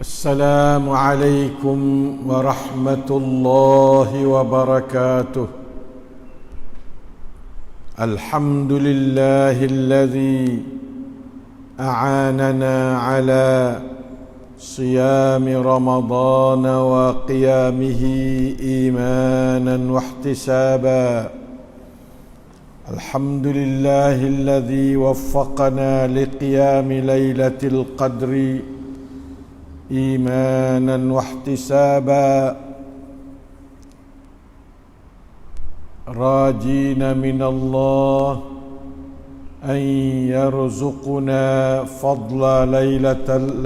السلام عليكم ورحمة الله وبركاته. الحمد لله الذي أعاننا على صيام رمضان وقيامه إيمانا واحتسابا. الحمد لله الذي وفقنا لقيام ليلة القدر إيمانا واحتسابا، راجين من الله أن يرزقنا فضل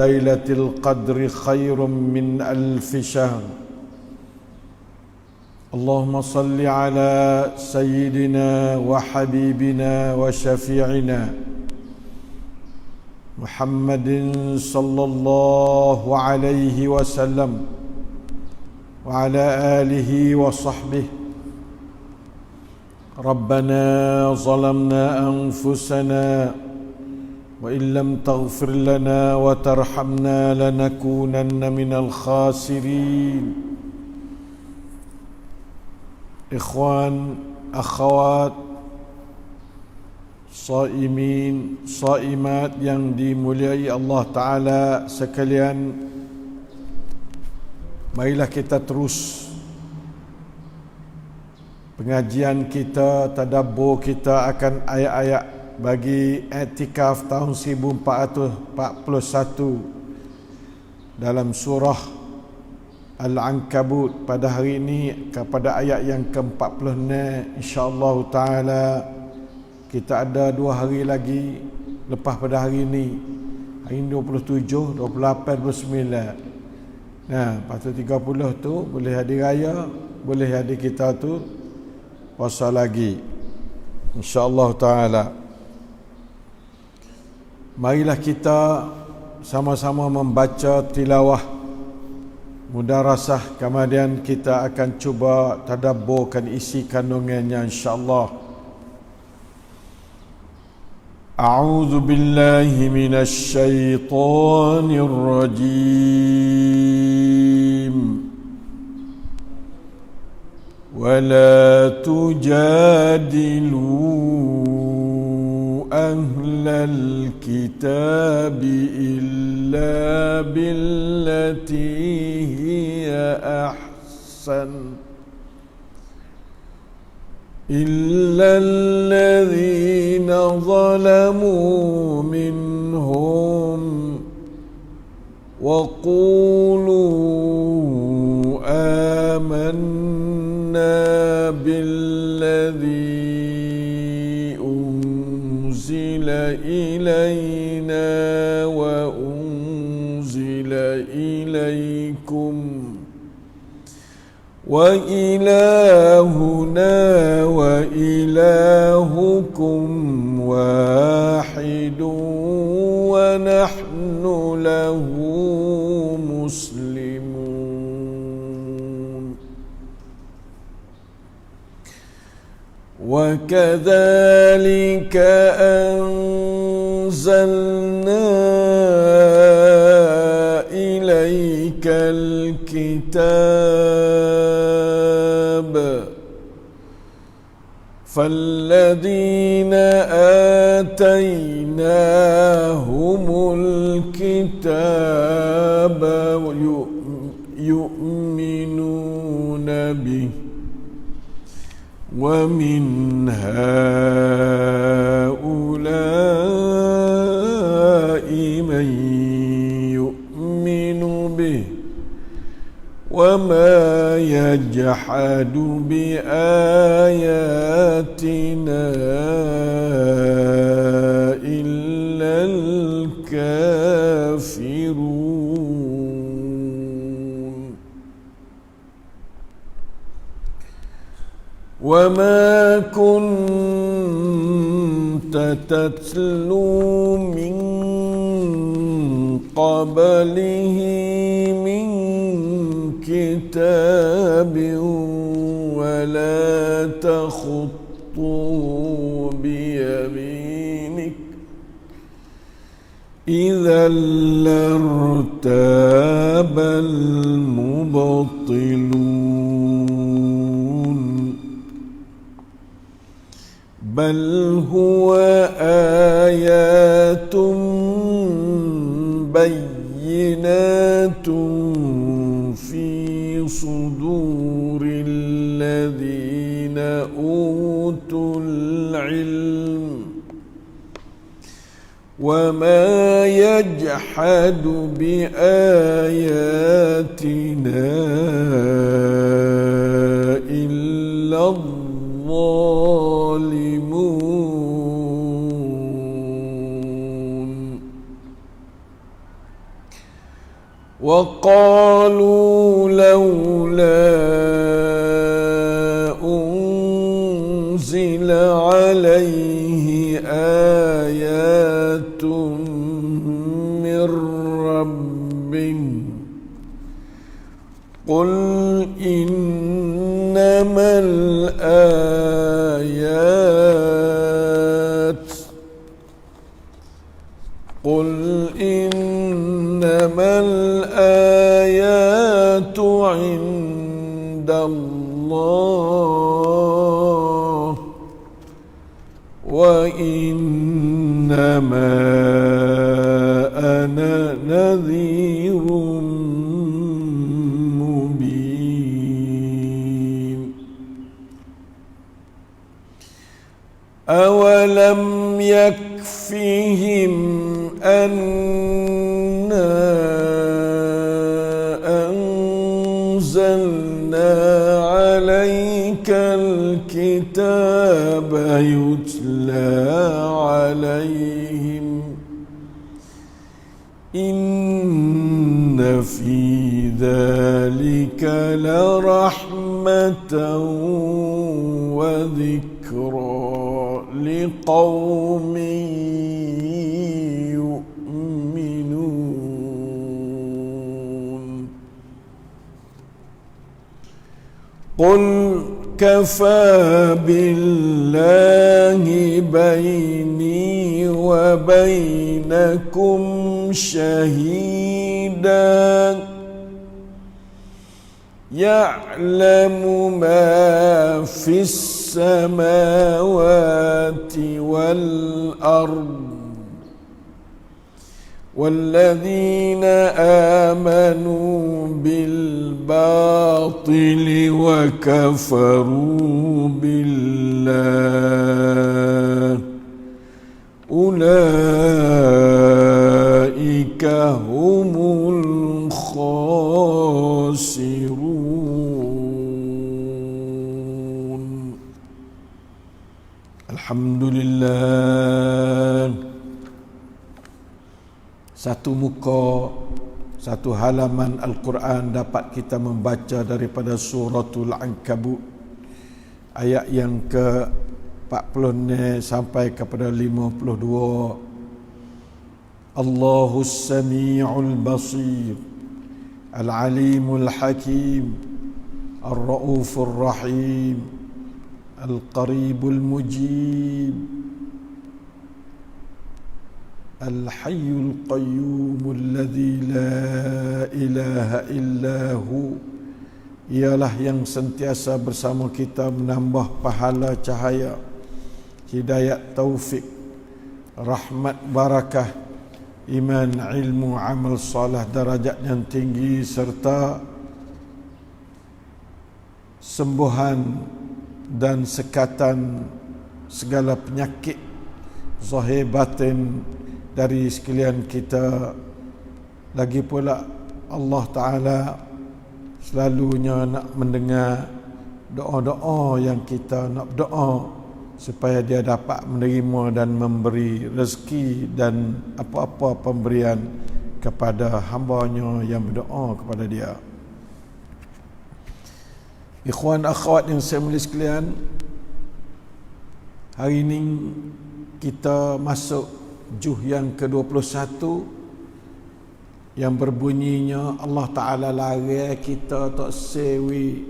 ليلة القدر خير من 1000 شهر. اللهم صل على سيدنا وحبيبنا وشفيعنا محمد صلى الله عليه وسلم وعلى آله وصحبه. ربنا ظلمنا أنفسنا وإن لم تغفر لنا وترحمنا لنكونن من الخاسرين. إخوان أخوات Shaimin, Shaimat yang dimuliai Allah Ta'ala sekalian, marilah kita terus pengajian kita, tadabbur kita akan ayat-ayat bagi i'tikaf tahun 1441 dalam surah Al-Ankabut pada hari ini kepada ayat yang ke-46. InsyaAllah Ta'ala kita ada 2 hari lagi lepas pada hari ini. Hari ini 27, 28, 29. Nah, lepas tu 30 tu boleh hari raya, boleh hari kita tu puasa lagi. InsyaAllah Ta'ala. Marilah kita sama-sama membaca tilawah mudarasah, kemudian kita akan cuba tadabburkan isi kandungannya insyaAllah. أعوذ بالله من الشيطان الرجيم. ولا تجادلوا أهل الكتاب إلا بالتي هي أحسن إلا الذين ظلموا منهم وقولوا آمنا بالذي أنزل إلينا وأنزل إليكم وإلهنا وإلهكم واحد ونحن له مسلمون. وكذلك أنزلنا إليك الكتاب فالذين آتيناهم الكتاب يؤمنون به ومن هؤلاء من يؤمن به وما يجحد بآياتنا إلا الكافرون. وما كنت تتلو من قبله من كتاب ولا تخطه بيمينك إذا لارتاب المبطلون بل هو آيات بينات في صدور الذين أوتوا العلم وما يجحد بآياتنا إلا الظالمون وقالوا لولا أنزل عليه آيات من ربه قل إنما الآيات عند الله وإنما أنا نذير مبين أولم يكفهم أنا أنزلنا عليك الكتاب يتلى عليهم إن في ذلك لرحمة وذكرى لقوم يؤمنون قل كفى بالله بيني وبينكم شهيدا يعلم ما في السماوات والأرض والذين آمنوا بالباطل وكفروا بالله أولئك هم الخاسرون. الحمد لله. Satu muka, satu halaman Al-Quran dapat kita membaca daripada suratul Ankabut ayat yang ke-40 sampai kepada 52. Allahus Sami'ul Basir, Al-Alimul Hakim, Ar-Ra'ufur Rahim, Al-Qaribul Mujib, Al-Hayyul Qayyum alladzi la ilaha illahu, ialah yang sentiasa bersama kita menambah pahala cahaya, hidayat taufik, rahmat barakah, iman, ilmu, amal soleh, darajat yang tinggi serta sembuhan dan sekatan segala penyakit zahir batin dari sekalian kita. Lagi pula Allah Ta'ala selalunya nak mendengar doa-doa yang kita nak berdoa supaya dia dapat menerima dan memberi rezeki dan apa-apa pemberian kepada hamba-Nya yang berdoa kepada dia. Ikhwan akhwat yang saya mulia sekalian, hari ini kita masuk juh yang ke-21 yang berbunyinya Allah Ta'ala larang kita tak sewi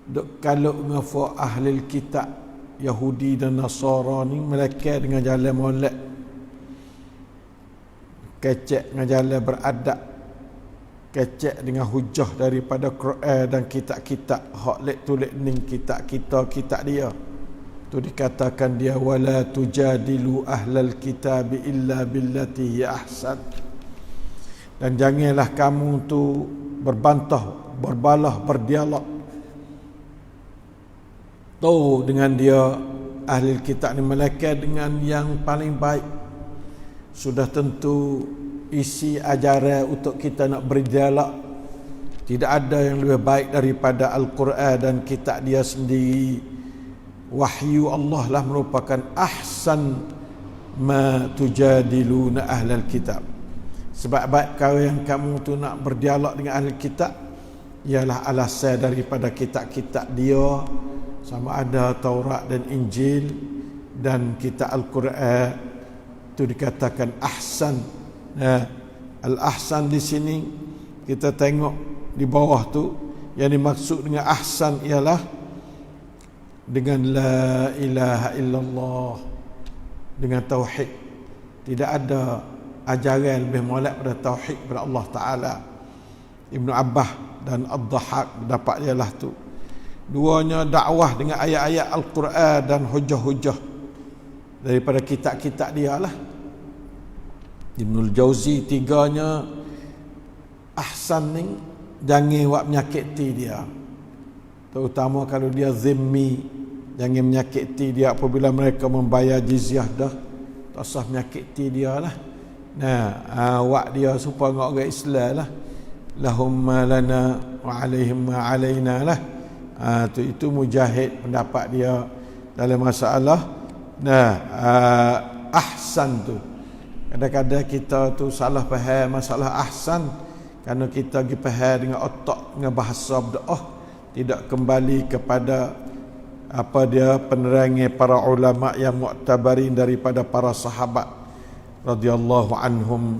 duk kalau ngafu ahli kitab Yahudi dan Nasara ni mereka dengan jalan molek kecek dengan jalan beradab, kecek dengan hujah daripada Quran dan kitab-kitab hak lek tu lek ning kitab kita, kitab dia tu dikatakan dia wala tujadilu ahlal kitab illa billati hi ahsan. Dan janganlah kamu tu berbantah, berbalah, berdialog tu dengan dia ahli kitab ni, melainkan dengan yang paling baik. Sudah tentu isi ajaran untuk kita nak berdialog tidak ada yang lebih baik daripada Al-Quran dan kitab dia sendiri. Wahyu Allah lah merupakan ahsan ma tujadiluna ahlal kitab. Sebab baik kau yang kamu tu nak berdialog dengan ahli kitab ialah alasan daripada kitab-kitab dia, sama ada Taurat dan Injil dan kitab Al-Quran itu dikatakan ahsan. Al-ahsan di sini kita tengok di bawah tu, yang dimaksud dengan ahsan ialah dengan la ilaha illallah, dengan tauhid. Tidak ada ajaran lebih molek pada tauhid kepada Allah Ta'ala. Ibnu Abbas dan Ad-Dhahhak dapat ialah tu. Duanya dakwah dengan ayat-ayat Al-Quran dan hujah-hujah daripada kitab-kitab dia lah. Ibnul Jauzi tiganya ahsan ni jangan buat menyakiti dia, terutama kalau dia zimmi, jangan menyakiti dia apabila mereka membayar jizyah dah, tak usah menyakiti dia lah. Wak dia supaya orang Islam lah, lahum ma lana wa alaihim ma alaina lah. Itu Mujahid pendapat dia dalam masalah ahsan tu. Kadang-kadang kita tu salah faham masalah ahsan kerana kita pergi faham dengan otak, dengan bahasa berdoa, tidak kembali kepada apa dia penerangan para ulama yang mu'tabarin daripada para sahabat radhiyallahu anhum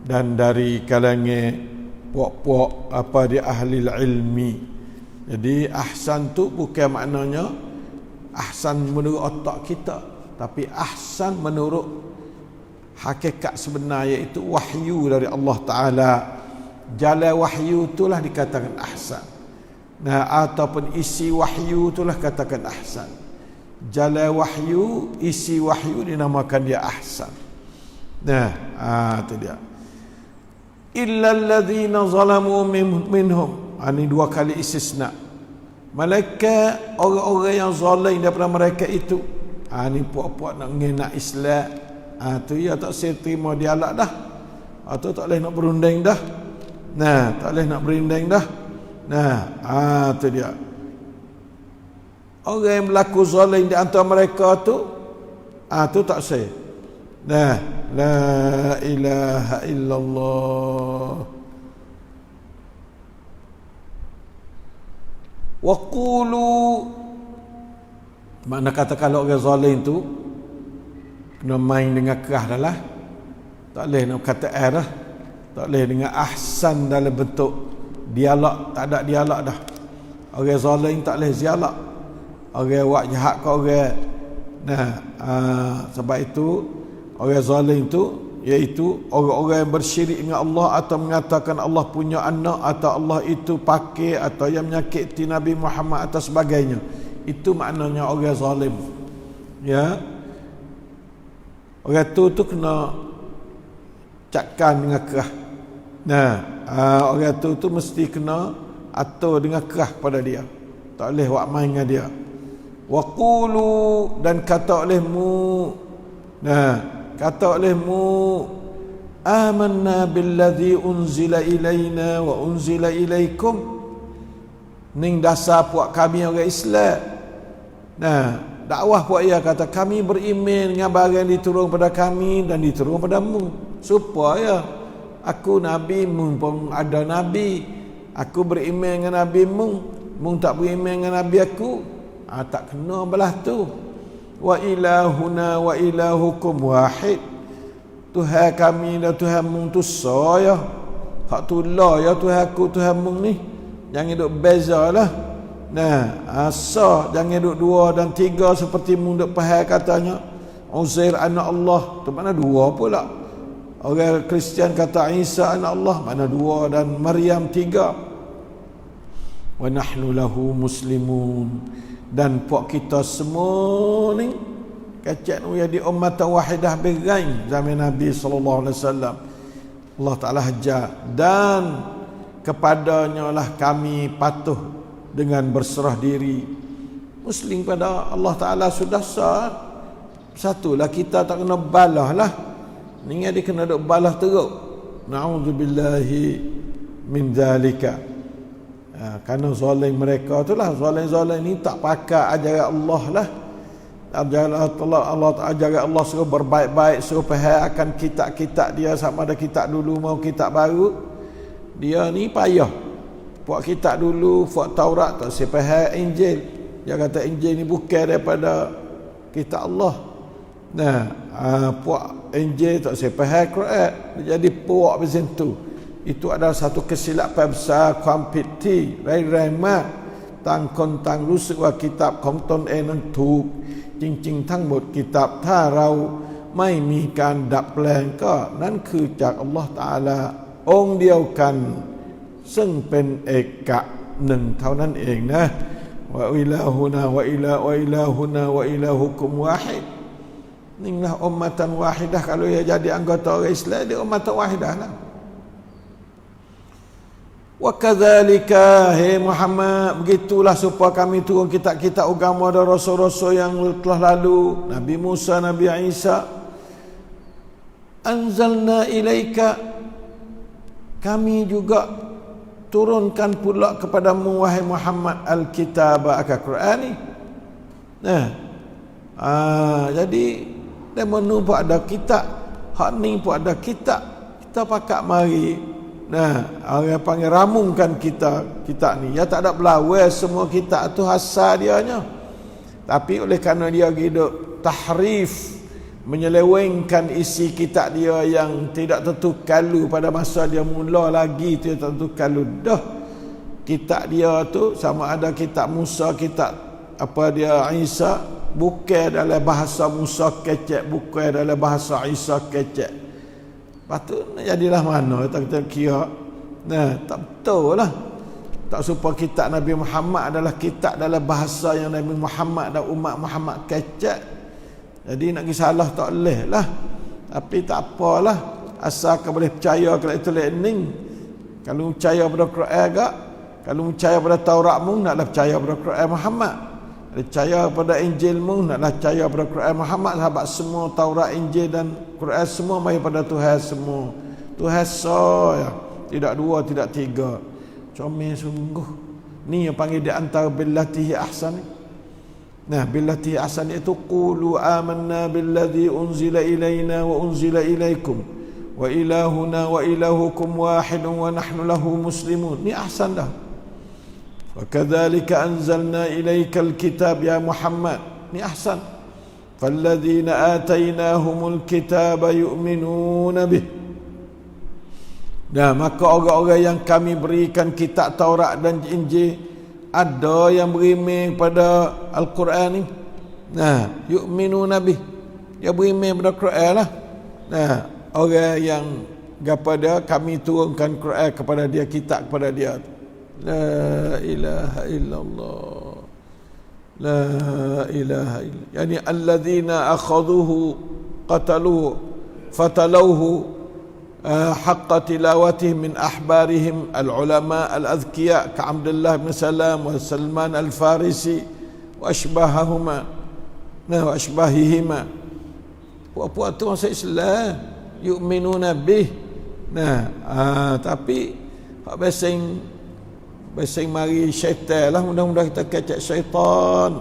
dan dari kalangan puak-puak apa dia ahli ilmi. Jadi ahsan tu bukan maknanya ahsan menurut otak kita, tapi ahsan menurut hakikat sebenar, iaitu wahyu dari Allah Ta'ala. Jalan wahyu itulah dikatakan ahsan. Ataupun isi wahyu itulah katakan ahsan. Jalan wahyu, isi wahyu dinamakan dia ahsan. Itu dia. Illa alladhina zalamu minhum. Ini dua kali istisna. Malaikat orang-orang yang zalim daripada mereka itu. Ini puak-puak nak ngenak Islam. Tu ya tak saya terima dialog dah. Atau tak boleh nak berunding dah. Tak boleh nak berunding dah. Tu dia. Orang yang berlaku zalim di antara mereka tu, tu tak saya. La ilaha illallah. Wa qulu, makna kata kalau orang zalim tu kena main dengan kerah dah lah. Tak boleh nak kata dah. Tak boleh dengan ahsan dalam bentuk dialog. Tak ada dialog dah. Orang zalim tak boleh dialog. Orang buat jahat ke orang. Sebab itu orang zalim tu iaitu orang-orang yang bersyirik dengan Allah atau mengatakan Allah punya anak atau Allah itu pakai atau yang menyakiti Nabi Muhammad atau sebagainya. Itu maknanya orang zalim. Ya. Orang tu kena cakkan dengan kerah. Orang tu mesti kena atur dengan kerah pada dia. Tak boleh buat main dengan dia. Wa qulu, dan kata olehmu. Kata olehmu, amanna billadhi unzila ilaina wa unzila ilaikum. Ning dasar puak kami orang Islam. Dakwah puak ia kata kami beriman dengan barang yang diturun pada kami dan diturun padamu, supaya aku nabi mu pun ada nabi, aku beriman dengan nabi mu tak beriman dengan nabi aku, tak kena belah tu. Wa ilahuna wa ilahukum wahid. Tuhan kami dan Tuhan mu tu saya. Hak tu lah ya Tuhan aku Tuhan mu ni. Jangan duk bezalah. Jangan duk dua dan tiga seperti mu duk faham katanya. Uzair anak Allah. Tu mana dua pula. Orang Kristian kata Isa anak Allah, mana 2, dan Maryam 3. Wa nahnu lahu muslimun. Dan puak kita semua ni kacak nu jadi ummah wahidah berai zaman Nabi sallallahu alaihi wasallam. Allah Taala hajar, dan kepadanya lah kami patuh dengan berserah diri. Muslim pada Allah Taala sudah sah. Satulah kita tak kena balah lah. Ni dia kena duk balah teruk. Na'udzubillahi min zalika. Kerana zalim mereka itulah, zalim-zalim ni tak pakai ajaran Allah lah. Allah ajaran Allah suruh berbaik-baik, suruh faham akan kitab-kitab dia, sama ada kitab dulu mau kitab baru. Dia ni payah. Puak kitab dulu, puak Taurat tak sepaham Injil. Dia kata Injil ni bukan daripada kitab Allah. Nah, puak Injil tak sepaham Quran. Jadi puak macam tu. Itu adalah satu kesilapan besarความผิดที่ร้ายแรงมากต่างคนต่างรู้สึกว่ากิตาบของตนเองนั้นถูกจริงๆทั้งหมดกิตาบถ้าเราไม่มีการดัดแปลงก็นั่นคือจากอัลลอฮฺตะอาลาองค์เดียวกันซึ่งเป็นเอกะหนึ่งเท่านั้นเองนะวะอิลาฮุนาวะอิลาฮุนาวะอิลาฮุกุมวาฮิดinilah ummatan wahidah. Kalau ia jadi anggota orang Islam, dia ummatan wahidah lah. Wa kadzalika Muhammad, begitulah supaya kami turun kitab-kitab agama dan rasul-rasul yang telah lalu, Nabi Musa, Nabi Isa. Anzalna ilaika, kami juga turunkan pula kepadamu wahai Muhammad al-kitab al-Quran ni. Jadi dia menubak ada kitab, hak ni pun ada kitab, kita pakat mari. Orang panggil ramungkan kitab ni. Ya tak ada belawai semua kitab tu asal dianya. Tapi oleh kerana dia hidup tahrif, menyelewengkan isi kitab dia yang tidak tentu kalu pada masa dia mula lagi tu tak tentu kalu dah. Kitab dia tu sama ada kitab Musa, kitab apa dia Isa, bukan dalam bahasa Musa kecek, bukan dalam bahasa Isa kecek. Patut jadilah mana kita kira. Tak betul lah. Tak supaya kitab Nabi Muhammad adalah kitab dalam bahasa yang Nabi Muhammad dan umat Muhammad kecek. Jadi nak salah tak boleh lah. Tapi tak apalah, asal kau boleh percaya kalau itu learning. Kalau percaya pada Quran agak, kalau percaya pada Taurat mu, naklah percaya pada Quran Muhammad. Percaya pada Injil mu, naklah percaya pada Quran Muhammad. Sahabat semua Taurat, Injil dan Quran semua mari pada Tuhan semua. Tuhan saya, tidak dua, tidak tiga. Comel sungguh. Ni yang panggil di antara billatihi ahsan. Billatihi ahsan itu qulu amanna billadhi unzila ilaina wa unzila ilaikum wa ilahuna wa ilahukum wahidun wa nahnu lahu muslimun. Ni ahsan dah. Wa kadzalika anzalna ilaikal kitab ya Muhammad. Ni ahsan. Falladzina atainahumul kitaba yu'minuna bih. Maka orang-orang yang kami berikan kitab Taurat dan Injil, ada yang beriman pada Al-Quran ni. Yu'minuna bih. Dia beriman pada Quran lah. Orang yang kepada kami turunkan Quran kepada dia, kitab kepada dia. La ilaha illallah. La ilaha illallah. Yani alladzina akhaduhu qataluhu fatalawhu haqqa tilawatih min ahbarihim al-ulama al-adhkiya ka Abdullah bin Salam wa Salman al-Farisi wa ashbahahuma wa ashbahihima. Puak-puak tu masuk Islam, yu'minuna bih. Tapi hak basing mari syaitan lah, mudah-mudahan kita kecek syaitan.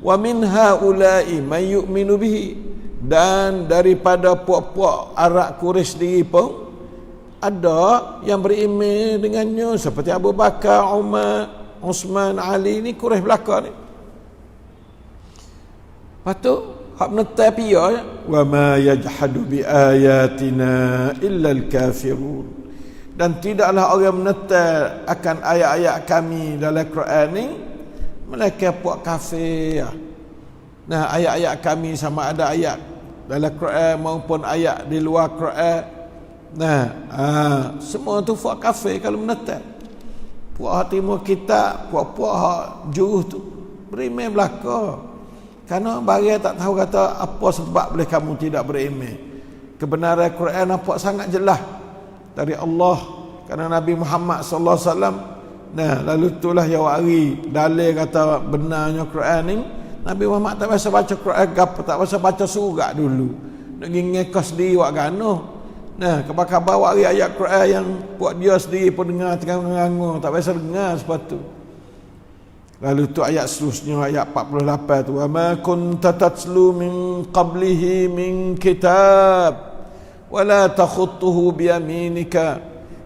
Wa min haula'i may yu'minu bihi, dan daripada puak-puak Arab Quraisy sendiri pun ada yang beriman dengannya, seperti Abu Bakar, Umar, Uthman, Ali. Ni Quraisy belakang ni. Patut hak menetai pia, wa ma yajhadu bi ayatina illa al-kafirun, dan tidaklah orang menetai akan ayat-ayat kami dalam Quran ni melainkan puak kafir. Ayat-ayat kami sama ada ayat dalam Quran maupun ayat di luar Quran. Semua tu puak kafir kalau menetap. Puak timur kita, puak juruh tu beriman belaka. Kerana barang tak tahu kata apa sebab boleh kamu tidak beriman. Kebenaran Quran nampak sangat jelas dari Allah. Kerana Nabi Muhammad sallallahu alaihi wasallam, lalu itulah yang wari dalil kata benarnya Quran ni. Nabi Muhammad tak biasa baca Quran gapo, tak biasa baca surat dulu. Nak pergi ngekos sendiri wak gano. Khabar-khabar wari ayat Quran yang buat dia sendiri pun dengar tengah-tengah, tak biasa dengar sepatu. Lalu tu ayat seterusnya, ayat 48 tu, wa ma kunta tatlu min qablihi min kitab wa la takhutuhu bi yaminika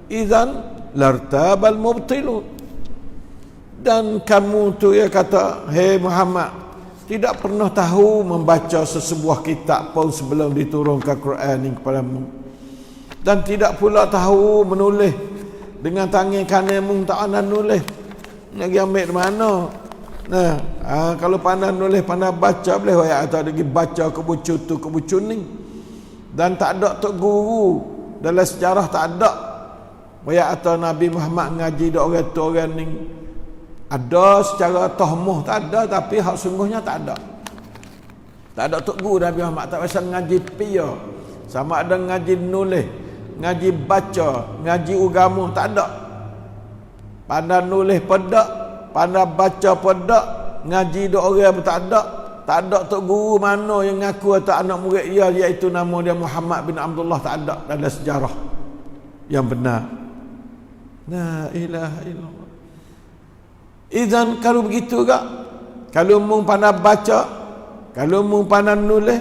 idzan lartabal mubtilun. Dan kamu tu kata, hei Muhammad, tidak pernah tahu membaca sesebuah kitab pun sebelum diturunkan Quran ini kepadamu, dan tidak pula tahu menulis dengan tangan kananmu. Tak ada nulis, nak pergi ambil di mana? Kalau pandai nulis, pandai baca, boleh ayat atau lagi baca kebucu tu kebucu ni. Dan tak ada tok guru dalam sejarah, tak ada ayat atau Nabi Muhammad ngaji dak orang tu orang ni. Ada secara tahmuh, tak ada, tapi hak sungguhnya tak ada. Tak ada tok guru Nabi Muhammad, tak biasa ngaji pia. Sama ada ngaji nulis, ngaji baca, ngaji agama, tak ada. Pandai nulis pedak, pandai baca pedak, ngaji dok orang pun tak ada. Tak ada tok guru mana yang ngaku atau anak murid dia iaitu nama dia Muhammad bin Abdullah, tak ada dalam sejarah yang benar. La ilaha illallah. Izan kalau begitu gak, kalau mung pandai baca, kalau mung pandai nulis,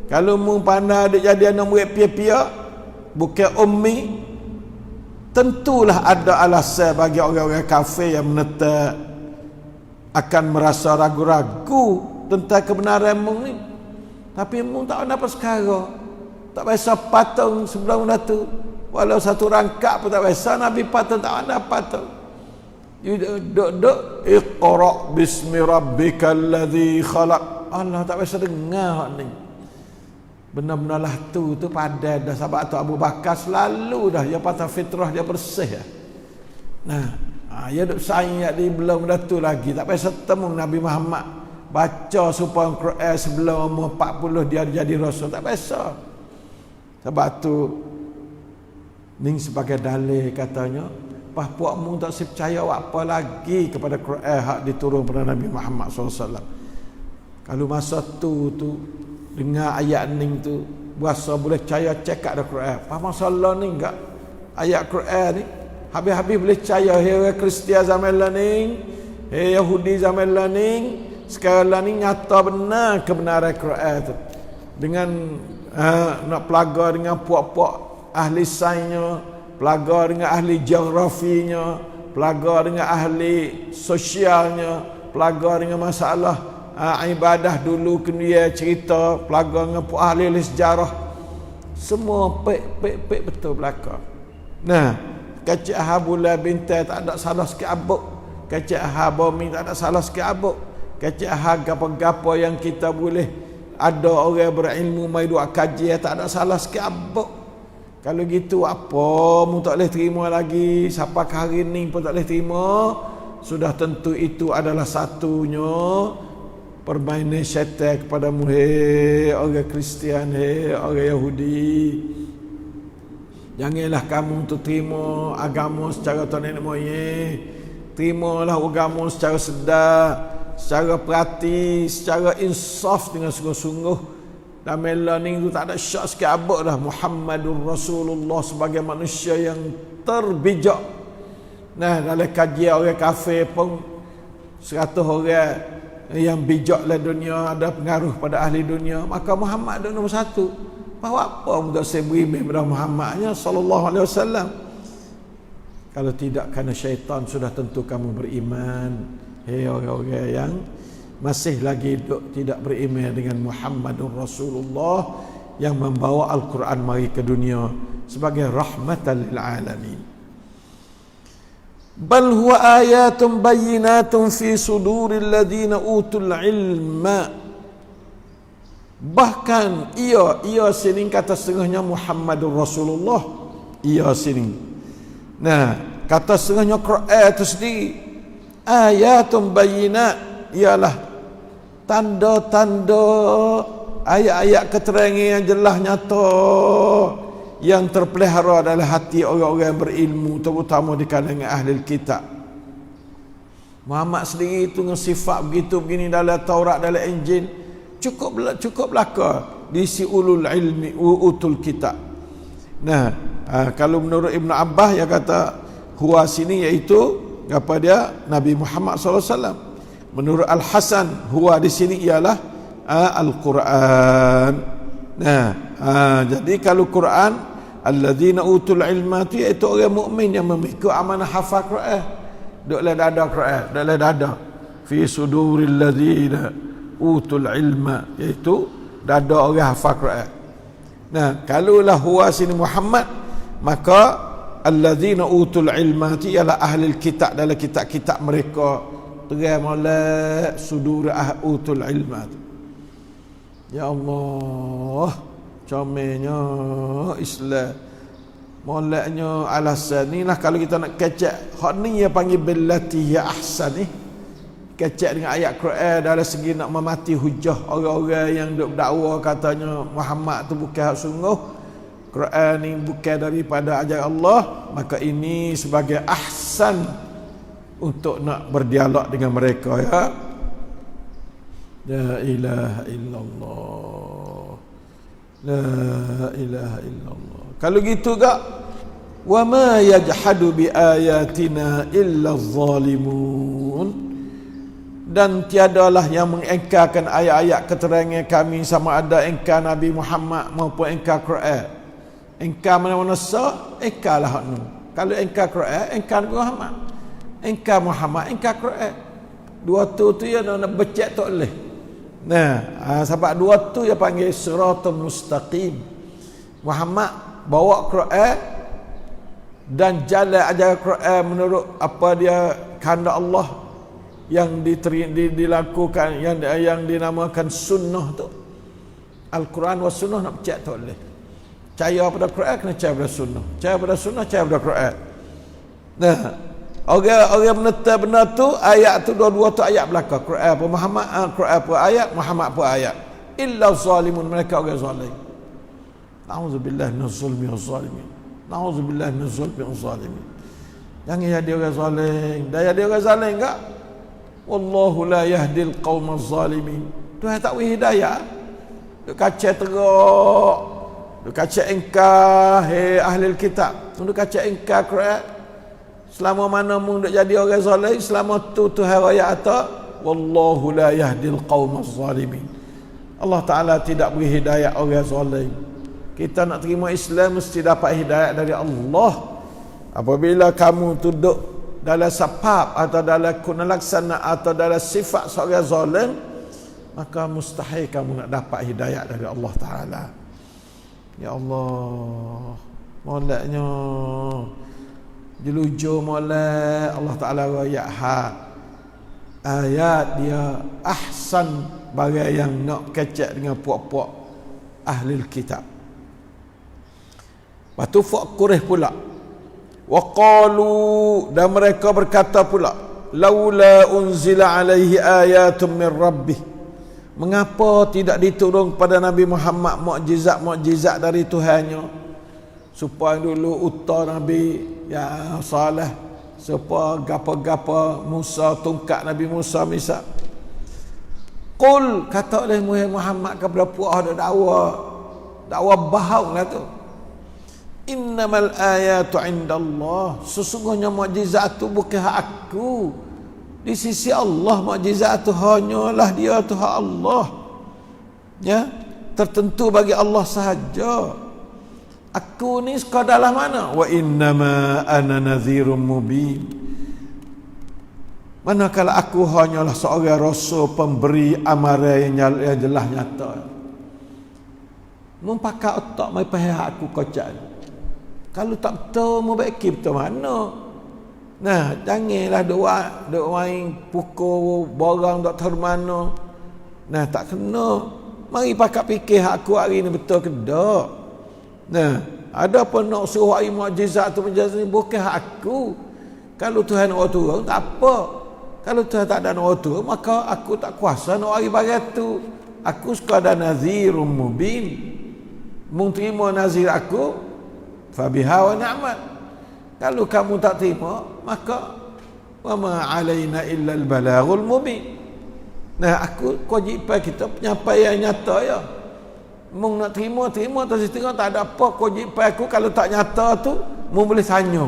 kalau mung pandai dia jadi anak murid pia-pia, bukan ummi, tentulah ada alasan bagi orang-orang kafir yang menetap akan merasa ragu-ragu tentang kebenaran mung ni. Tapi mung tak ada apa sekarang, tak biasa patung sebelum tu, walau satu rangkap pun tak biasa. Nabi patung tak ada patung. Duk iqra bismi rabbikal ladzi khalaq. Allah tak biasa dengar ni. Benar-benarlah tu padan dah. Sahabat tu Abu Bakar selalu dah dia patah fitrah, dia bersih. Ya duk saing di belum dah tu lagi. Tak biasa temu Nabi Muhammad baca supaya Quran sebelum umur 40 dia jadi rasul, tak biasa. Sebab tu ning sebagai dalil katanya, puakmu tak percaya apa lagi kepada Quran hak diturun pada Nabi Muhammad SAW. Kalau masa tu dengar ayat ni tu, berasa boleh percaya, cekak dah Quran. Apa masalah ni enggak? Ayat Quran ni habis-habis boleh percaya. Hei Kristian zaman lain, hei Yahudi zaman lain, sekarang ni nyata benar kebenaran Quran tu. Dengan nak pelaga dengan puak-puak ahli sainsnya, pelaga dengan ahli geografinya, pelaga dengan ahli sosialnya, pelaga dengan masalah ibadah dulu kemudian cerita, pelaga dengan ahli sejarah. Semua pek betul belaka. Kecik Ahabullah bintai tak ada salah sikit abuk. Kecik Ahabumi tak ada salah sikit abuk. Kecik Ahab gapo-gapo yang kita boleh ada orang berilmu mai duk kaji, tak ada salah sikit abuk. Kalau gitu apa mu tak boleh terima lagi, sampai hari ni pun tak boleh terima, sudah tentu itu adalah satunya permainan syaitan kepadamu, hei orang Kristian, hei orang Yahudi. Janganlah kamu untuk terima agama secara nenek moyang. Terimalah agama secara sedar, secara perhati, secara insaf dengan sungguh-sungguh. Dan melaning itu tak ada syak sikit abuk dah. Muhammadur Rasulullah sebagai manusia yang terbijak. Dalam kajian orang kafir pun 100 orang yang bijak dalam dunia, ada pengaruh pada ahli dunia, maka Muhammad ada nombor 1. Bahawa apa untuk saya beriman kepada Muhammadnya sallallahu alaihi wasallam? Kalau tidak kerana syaitan, sudah tentu kamu beriman. Hei orang-orang yang masih lagi tidak beriman dengan Muhammadur Rasulullah yang membawa Al-Quran mari ke dunia sebagai rahmatan lil alamin. Bal huwa ayatun bayyinatun fi suduril ladina utul ilma. Bahkan ia sini kata setengahnya Muhammadur Rasulullah. Ia sini. Nah, kata setengahnya Quran itu sendiri ayatun bayyinat, ialah tanda-tanda ayat-ayat keterangan yang jelas nyata yang terpelihara dalam hati orang-orang yang berilmu, terutama di kalangan ahli kitab. Muhammad sendiri itu dengan sifat begitu begini dalam Taurat, dalam Injil, cukup belaka diisi ulul ilmi utul kitab. Nah, kalau menurut Ibn Abbas yang kata huwa sini iaitu apa dia Nabi Muhammad SAW. Menurut Al-Hasan huwa di sini ialah Al-Quran. Nah, jadi kalau Quran alladzina utul ilma itu iaitu orang mukmin yang memikul amanah hafal Quran. Duduklah dada Quran, duduklah dada fi suduril ladzina utul ilma, iaitu dada orang hafal Quran. Nah, kalaulah huwa sini Muhammad, maka alladzina utul ilma itu ialah ahli kitab, dalam kitab-kitab mereka terang molek sudur utul ilma. Ya Allah, comelnya Islam, moleknya alasan ni lah. Kalau kita nak kecek hak ni yang panggil billati ya ahsan ni, kecek dengan ayat Quran dalam segi nak memati hujah orang-orang yang duk dakwa katanya Muhammad tu bukan hak sungguh, Quran ni bukan daripada ajaran Allah, maka ini sebagai ahsan untuk nak berdialog dengan mereka, ya. La ilaha illallah, la ilaha illallah. Kalau gitu gak, wa ma yajhadu bi ayatina illa zalimun, dan tiadalah yang mengingkarkan ayat-ayat keterangan kami, sama ada ingkar Nabi Muhammad maupun ingkar Quran. Ingkar mana-mana sah, ingkarlah hak nu. Kalau ingkar Quran, ingkar Nabi Muhammad. Ingkar Muhammad, ingkar Quran. Dua tu ya nak becek tak boleh. Nah, sebab dua tu dia panggil siratul mustaqim. Muhammad bawa Quran dan jalan ajaran Quran menurut apa dia kehendak Allah yang dilakukan, yang dinamakan sunnah tu. Al-Quran wa sunnah nak percaya tak boleh. Percaya pada Quran kena percaya pada sunnah. Percaya pada sunnah, percaya pada Quran. Nah, orang menetap benda tu, ayat tu dua-dua tu ayat belakang. Quran pun Muhammad, Quran pun ayat, Muhammad pun ayat. Illa zalimun, mereka orang zalim. Na'udzubillah minaz zulmi waz zalimin. Na'udzubillah minaz zulmi waz zalimin. Jangan jadi orang zalim. Dah jadi orang zalim enggak? Wallahu la yahdil qaumaz zalimin. Tuhan tak beri hidayah. Duk kacau teruk, duk kacau engkar, hei ahli kitab, duk kacau engkar Quran. Selama mana mu duk jadi orang zalim, selama tu Tuhan raya atak, wallahu la yahdil qaumaz zalimin. Allah Taala tidak beri hidayah orang zalim. Kita nak terima Islam mesti dapat hidayah dari Allah. Apabila kamu duduk dalam sebab atau dalam guna laksana atau dalam sifat seorang zalim, maka mustahil kamu nak dapat hidayah dari Allah Ta'ala. Ya Allah, moleknya jelujur molek Allah Ta'ala raya ayat dia ahsan bagai yang nak kecek dengan puak-puak ahli kitab. Lepas tu Quraisy pula, wa qalu, dan mereka berkata pula, laula unzila alaihi ayatun min rabbih, mengapa tidak diturun kepada Nabi Muhammad mukjizat dari Tuhannya, supaya dulu uta Nabi ya Saleh, supaya gapa-gapa Musa, tungkat Nabi Musa misal. Qul, kata oleh Muhammad kepada puak ada dakwa bahaung lah tu, innamal ayatu indallah, sesungguhnya mukjizat tu bukan hak aku, di sisi Allah mukjizat tu hanyalah dia tu hak Allah, ya, tertentu bagi Allah sahaja. Aku ni sekadalah mana, wa innama ana nadhirun mubin, manakala aku hanyalah seorang rasul pemberi amaran yang jelas nyata. Mempakai otak mai pahak aku kocak. Kalau tak betul, mau baiki betul mana? Nah, janganlah duk main pukul barang doktor mana. Nah, tak kena. Mari pakat fikir aku hari ni betul ke tak. Nah, ada pun nak suruh hari mukjizat tu menjadi bukan aku. Kalau Tuhan nak turun tak apa. Kalau Tuhan tak ada nak turun, maka aku tak kuasa nak hari barat tu. Aku sekadar nazirun mubin. Mung terima nazir aku, fabiha wa ni'mat. Kalau kamu tak terima, maka wa ma alaina illa al-balaghul mubin. Nah, aku kewajipan kita penyampaian nyata ya. Mung nak terima tak setengah tak ada apa. Kewajipan aku kalau tak nyata tu, mung boleh tanya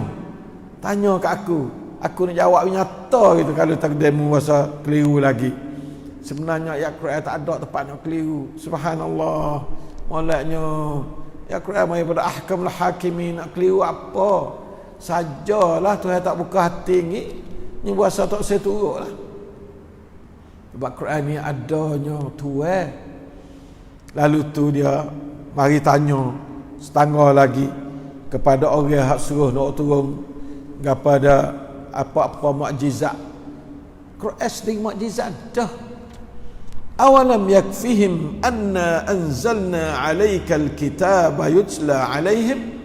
kat aku. Aku nak jawab nyata gitu kalau tak demo bahasa keliru lagi. Sebenarnya ayat Quran tak ada tempat nak keliru. Subhanallah. Moleknya ayat Quran mai pada ahkamul hakimin, nak keliru apa? Sajalah Tuhan tak buka hati ni bahasa tak seturuklah. Sebab Quran ni adanya Tuhan. Lalu tu dia mari tanya setengah lagi kepada orang hak suruh nak turun kepada apa-apa mukjizat. Quran sendiri mukjizat dah. Awalam yakfihim anna anzalna alaikal kitaba yutla alaihim.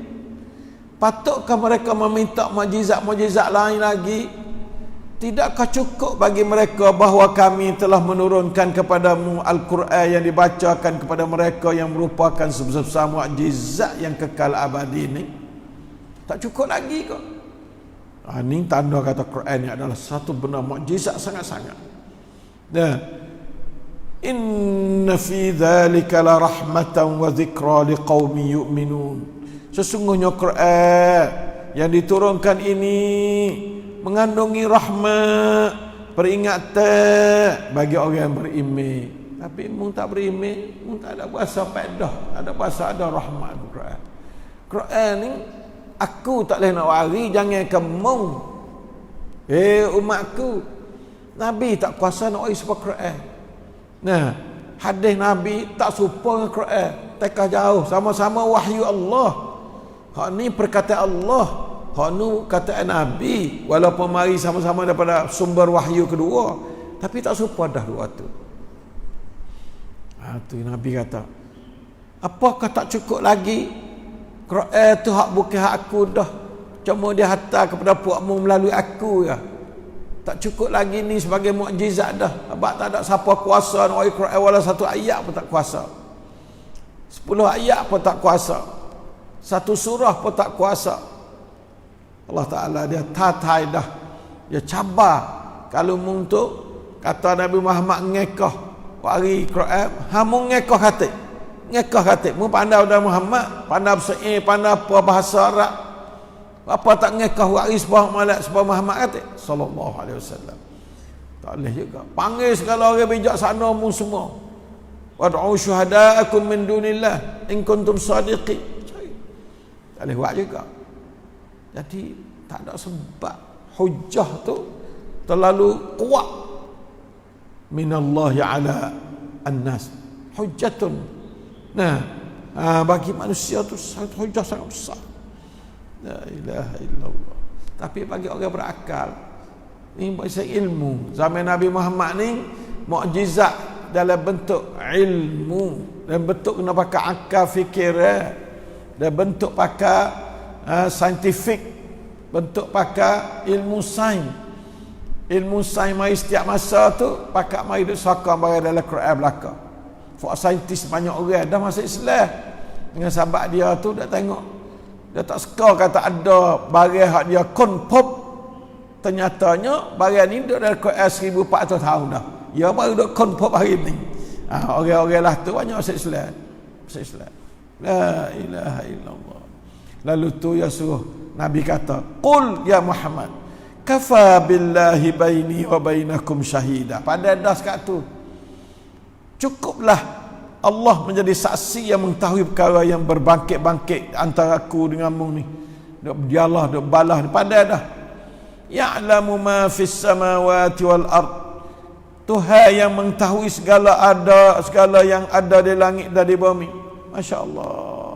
Patutkah mereka meminta mukjizat-mukjizat lain lagi? Tidakkah cukup bagi mereka bahawa kami telah menurunkan kepadamu Al-Quran yang dibacakan kepada mereka yang merupakan sebesar mukjizat yang kekal abadi ini? Tak cukup lagi kok. Ini tanda kata Quran ini adalah satu benar mukjizat sangat-sangat. Nah, inna fi dzalika la rahmatan wa dzikra liqaumin yu'minun. Sesungguhnya Quran yang diturunkan ini mengandungi rahmat, peringatan bagi orang yang beriman. Tapi mung tak beriman, mung tak ada bahasa faedah, ada bahasa ada rahmat Quran. Quran ni aku tak boleh nak wari, jangan kemung. Umatku, Nabi tak kuasa nak wari sebab Quran. Nah, hadis Nabi tak serupa dengan Quran. Tekah jauh, sama-sama wahyu Allah. Hak ni perkataan Allah. Hak nu kataan Nabi, walaupun mari sama-sama daripada sumber wahyu kedua, tapi tak serupa dah dua tu. Tu Nabi kata, apakah tak cukup lagi? Quran tu hak bukan hak aku dah. Cuma dia hantar kepada puakmu melalui aku ya. Tak cukup lagi ni sebagai mukjizat dah. Sebab tak ada siapa kuasa nak Quran wala satu ayat pun tak kuasa. 10 ayat pun tak kuasa. Satu surah pun tak kuasa. Allah Ta'ala dia tatai dah, dia cabar. Kalau mung tu kata Nabi Muhammad ngekah wari Quran, hamu ngekah kata mu pandai dah Muhammad, pandai bersair, pandai apa bahasa Arab, apa tak ngekah wari sebab malak sebab Muhammad kata sallallahu alaihi wasallam. Tak boleh juga panggil segala orang bijak sana mu semua, wad'u syuhada'akum min dunillah in kuntum sadiqin. Tak boleh buat juga. Jadi tak ada sebab hujah tu terlalu kuat minallahi ala annas hujjatun. Nah, bagi manusia tu hujah sangat besar. La ilaha illallah. Tapi bagi orang berakal, ni bahasa ilmu. Zaman Nabi Muhammad ni mukjizat dalam bentuk ilmu, dalam bentuk kena pakai akal fikir, dalam bentuk pakai saintifik, bentuk pakai ilmu sains. Ilmu sains mari setiap masa tu pakai mari duk sokong barang dalam Quran belaka. Fak saintis banyak orang dah masuk Islam. Dengan sahabat dia tu dah tengok, dia tak suka kata ada barang hak dia confirm. Ternyatanya barang ni duk dalam Quran 1400 tahun dah. Dia baru duk confirm hari ni. Orang-orang lah tu banyak masuk Islam. Masuk Islam. La ilaha illallah. Lalu tu ya suruh Nabi kata, qul ya Muhammad kafa billahi baini wa bainakum syahida. Pada dah sekat tu cukuplah Allah menjadi saksi yang mengetahui perkara yang berbangkit-bangkit antara aku denganmu ni. Dialah duk balah pada dah. Ya'lamu ma fis samawati wal ard. Tuhan yang mengetahui segala yang ada di langit dan di bumi. Masya-Allah.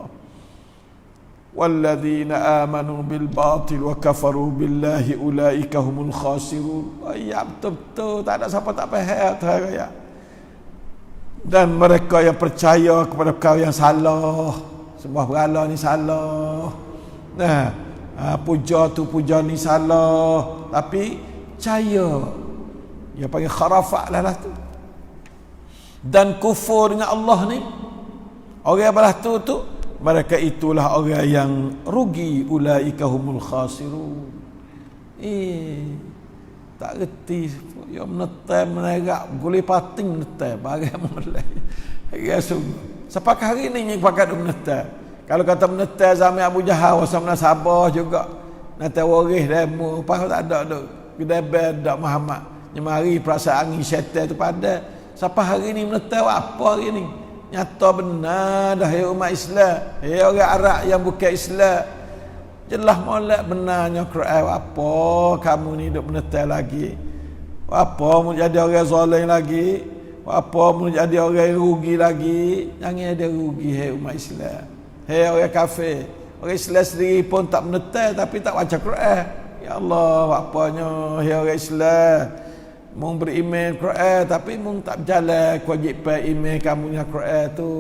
Walladzina amanu bil batil wa kafaru billahi ulaika humul khasirun. Ya betul-betul tak ada siapa tak faham tu ya. Dan mereka yang percaya kepada perkara yang salah, sembah berhala ni salah. Nah, puja tu puja ni salah, tapi percaya. Dia panggil kharafat lah tu. Dan kufur dengan Allah ni, orang belah tu mereka itulah orang yang rugi, ulaika humul khasirun. Tak reti ya menetai menerak boleh pating menetai barang mulai. Ya sungguh. Sampai hari ni pakai menetai. Kalau kata menetai zaman Abu Jahal sama Sabah juga. Netai waris demo apa tak ada dok. Kedai dak Muhammad. Nyemari perasaan angin syaitan tu pada. Sampai hari ni menetai apa hari ni? Nyata benar dah ya umat Islam. Ya orang Arab yang bukan Islam. Jelas molek benarnya Quran. Apa kamu ni duk menetai lagi? Apa mau jadi orang zalim lagi? Apa mau jadi orang rugi lagi? Jangan ada rugi hai umat Islam. Hai orang kafir. Orang Islam sendiri pun tak menetai tapi tak baca Quran. Ya Allah, apanya hai orang Islam. Mung beriman Quran tapi mung tak berjalan kewajipan iman kamu dengan Quran tu.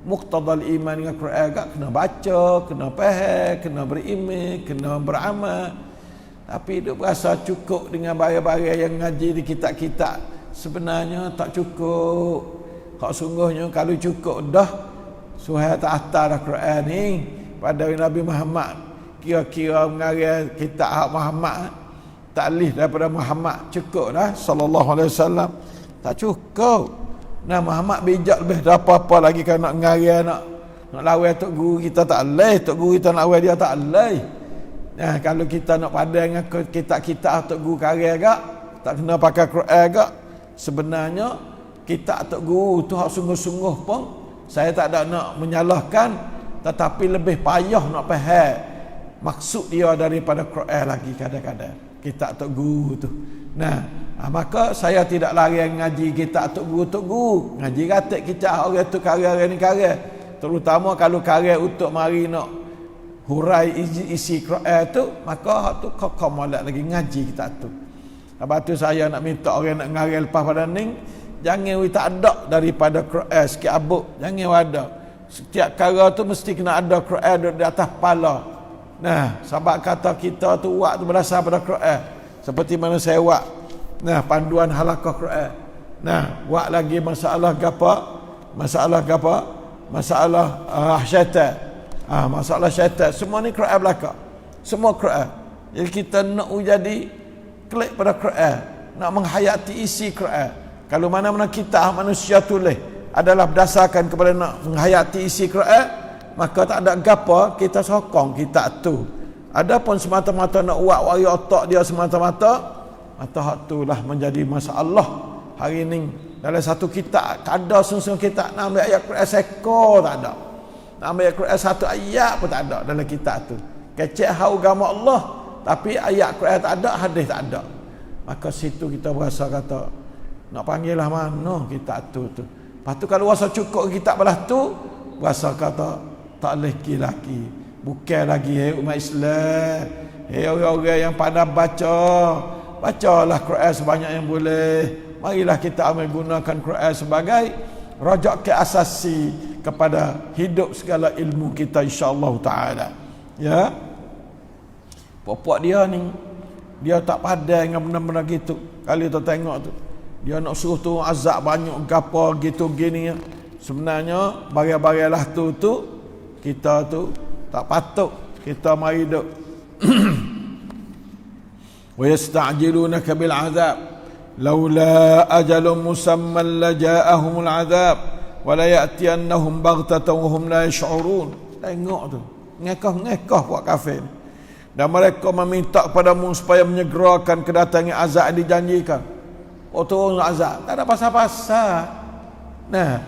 Muqtadal iman dengan Quran agak kena baca, kena faham, kena beriman, kena beramal. Tapi duk berasa cukup dengan barang-barang yang ngaji di kitab-kitab, sebenarnya tak cukup. Hak sungguhnya kalau cukup dah suhai tak atas dah Quran ni pada Nabi Muhammad, kira-kira mengarang kitab hak Muhammad, taklif daripada Muhammad cukup dah sallallahu alaihi wasallam. Tak cukup. Nah Muhammad bijak lebih dah apa-apa lagi kan nak ngarang nak lawan tok guru kita tak leh, tok guru kita nak lawan dia tak leh. Nah kalau kita nak padan dengan kitab-kitab tok guru karang agak tak kena pakai Quran agak. Sebenarnya kitab tok guru tu hak sungguh-sungguh pun saya tak ada nak menyalahkan, tetapi lebih payah nak faham maksud dia daripada Quran lagi kadang-kadang kitab tok guru tu. Nah, maka saya tidak lari ngaji kitab tok guru, ngaji katik kitab orang tu karang ni karang, terutama kalau karang untuk mari nak hurai isi Quran tu, maka hak tu kau molek lagi ngaji kitab tu. Lepas tu saya nak minta orang nak ngarang lepas pada ni, jangan tak ada daripada Quran sikit abuk, jangan ada. Setiap perkara tu mesti kena ada Quran di atas kepala. Nah, sebab kata kita tu buat tu berdasar pada Quran. Seperti mana saya buat. Nah, panduan halaqah Quran. Nah, buat lagi masalah gapa? Masalah gapa? Masalah syaitan. Masalah syaitan. Semua ni Quran belaka. Semua Quran. Jadi kita nak jadi klik pada Quran, nak menghayati isi Quran. Kalau mana-mana kita manusia tulis adalah berdasarkan kepada nak menghayati isi Quran, maka tak ada gapa kita sokong kita tu. Adapun semata-mata nak buat wari otak dia semata-mata, maka hak itulah menjadi masalah hari ini. Dalam satu kitab ada susun kitab nak ambil ayat Quran sekor tak ada, nak ambil Quran satu ayat pun tak ada dalam kitab tu. Kecek hak agama Allah tapi ayat Quran tak ada, hadis tak ada. Maka situ kita berasa kata nak panggil lah mana kitab tu. Lepas tu kalau rasa cukup kitab belah tu, berasa kata tak lagi. Bukan lagi umat Islam. Orang-orang yang pandai bacalah Quran sebanyak yang boleh. Marilah kita ambil gunakan Quran sebagai rajak ke asasi kepada hidup segala ilmu kita insya-Allah taala. Ya. Pokok dia ni dia tak padai dengan benda-benda gitu. Kali tu tengok tu, dia nak suruh tu azab banyak gapo gitu gini. Sebenarnya barang-baranglah tu kita tu tak patut kita mari duk wa yasta'jilunaka bil azab laula ajalun musamman laja'ahumul azab wa la ya'tiyannahum baghtatan wa hum la yash'urun. Tengok tu ngekah buat kafir, dan mereka meminta kepadamu supaya menyegerakan kedatangan azab yang dijanjikan. Oh turun azab tak ada pasal-pasal. Nah,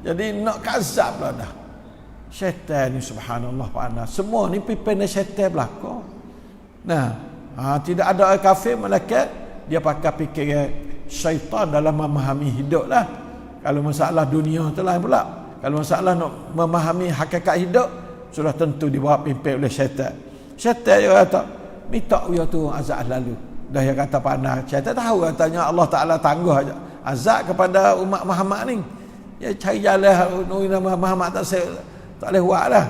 jadi nak azab lah dah. Syaitan ni subhanallah panas. Semua ni pimpin syaitan belaka. Nah, tidak ada kafir malaikat dia pakai fikiran syaitan dalam memahami hidup lah. Kalau masalah dunia tu lah pula. Kalau masalah nak memahami hakikat hidup, sudah tentu dibawa pimpin oleh syaitan. Syaitan dia kata, minta dia tu azab lalu. Dah dia kata panas. Syaitan tahu katanya Allah Ta'ala tangguh azab kepada umat Muhammad ni. Ya cari jalan Nabi Muhammad tak boleh buat lah.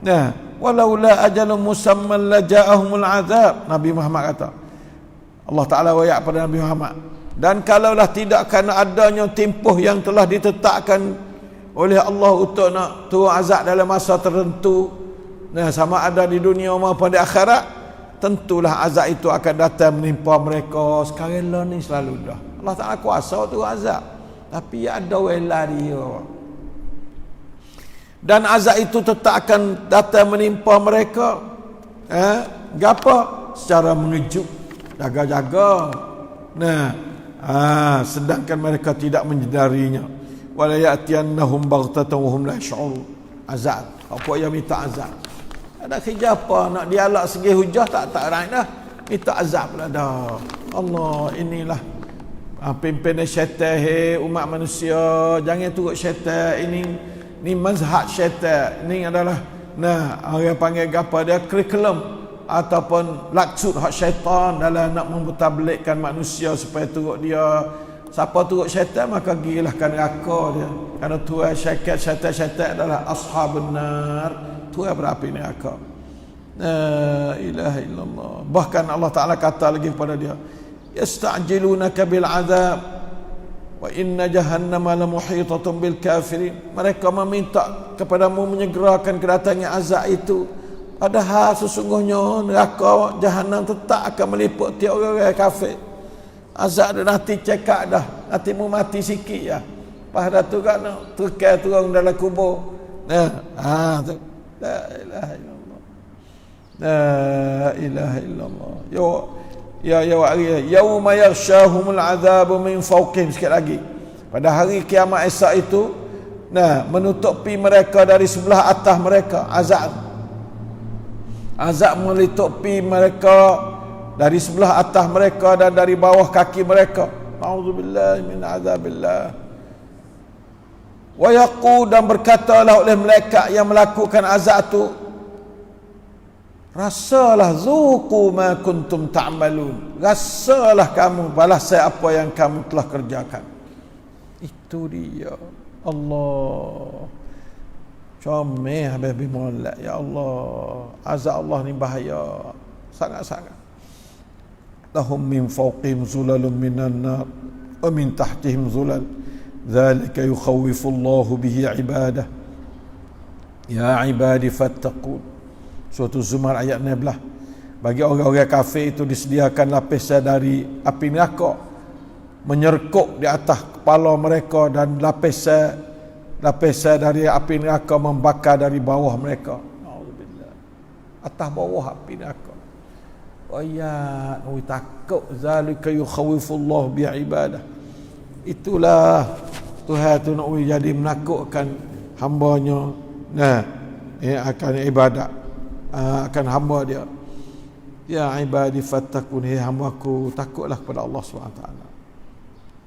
Nah, walaula ajalun musamman laja'ahumul azab. Nabi Muhammad kata. Allah Taala wayak pada Nabi Muhammad. Dan kalaulah tidak kerana adanya tempoh yang telah ditetapkan oleh Allah untuk nak turun azab dalam masa tertentu, nah sama ada di dunia maupun di akhirat, tentulah azab itu akan datang menimpa mereka. Sekarang lah ni selalu dah. Allah Taala kuasa turun azab, tapi ada wela dia. Dan azab itu tetap akan datang menimpa mereka. Gapo? Secara mengejut, jaga-jaga. Nah, sedangkan mereka tidak menyedarinya. Wala ya'tiyannahum baghtatan wa hum la yash'urun. Azab. Apa yang minta azab? Ada kerja apa? Nak dialak segi hujah tak right dah. Minta azab lah dah. Allah, inilah pimpinan syaitan, umat manusia, jangan turut syaitan. Ini mazhab syaitan. Ini adalah orang panggil apa dia, kurikulum ataupun laksud hak syaitan dalam nak memutabelikkan manusia supaya turut dia. Siapa turut syaitan maka gilah kan neraka dia. Kerana tuan syaitan adalah ashabun nar, tuan berapi neraka. La ilaha illallah. Bahkan Allah Taala kata lagi kepada dia, yasta'jilunaka bil azab wa inna jahannama lamuhitatun bil kafirin. Mereka meminta kepadamu menyegerakan kedatangan azab itu, padahal sesungguhnya neraka jahanam tetap akan meliput tiap orang kafir. Azab dah nanti cekak dah, nanti mu mati sikit ya. Pada tu kan terkai turun dalam kubur. La ilaha illallah. La ilaha illallah. Ya yauma yaghshahumul azabu min fawqihim. Sikit lagi. Pada hari kiamat esok itu, menutupi mereka dari sebelah atas mereka. Azab melitupi mereka dari sebelah atas mereka dan dari bawah kaki mereka. A'udzubillahi min azabillah. Wa yaqul, dan berkatalah oleh malaikat yang melakukan azab itu, rasalah zuqu ma kuntum ta'malun. Rasalah kamu balasan apa yang kamu telah kerjakan. Itu dia. Allah. Comel habis molek, ya Allah. Azab Allah ni bahaya sangat-sangat. Lahum min fawqihim zulalun minan nar wa min tahtihim zulal. Dzalika yukhawifu Allahu bihi ibadah. Ya ibadi fattaqun. Surah Zumar ayat 16. Bagi orang-orang kafir itu disediakan lapisan dari api neraka menyerkuk di atas kepala mereka, dan lapisan dari api neraka membakar dari bawah mereka. Alhamdulillah. Atas bawah api neraka. Ya, takut. Zalika yukhawifullah bi ibadah. Itulah Tuhan tu nak jadi menakutkan hamba-Nya. Akan ibadat, akan hamba dia. Ya ibadi fattakun, hai hamba-Ku, takutlah kepada Allah SWT.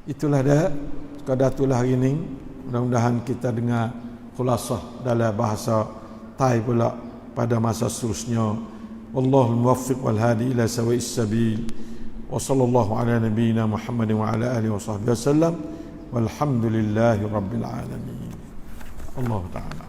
Itulah dia. Sekadar itulah hari ini. Mudah-mudahan kita dengar khulasah dalam bahasa Thai pula pada masa seterusnya. Wallahul muwaffiq wal hadi ila sawa'is sabil. Wa sallallahu ala nabiyyina Muhammadin wa ala alihi wa sahbihi wasallam. Walhamdulillahi rabbil alamin. Allah Ta'ala.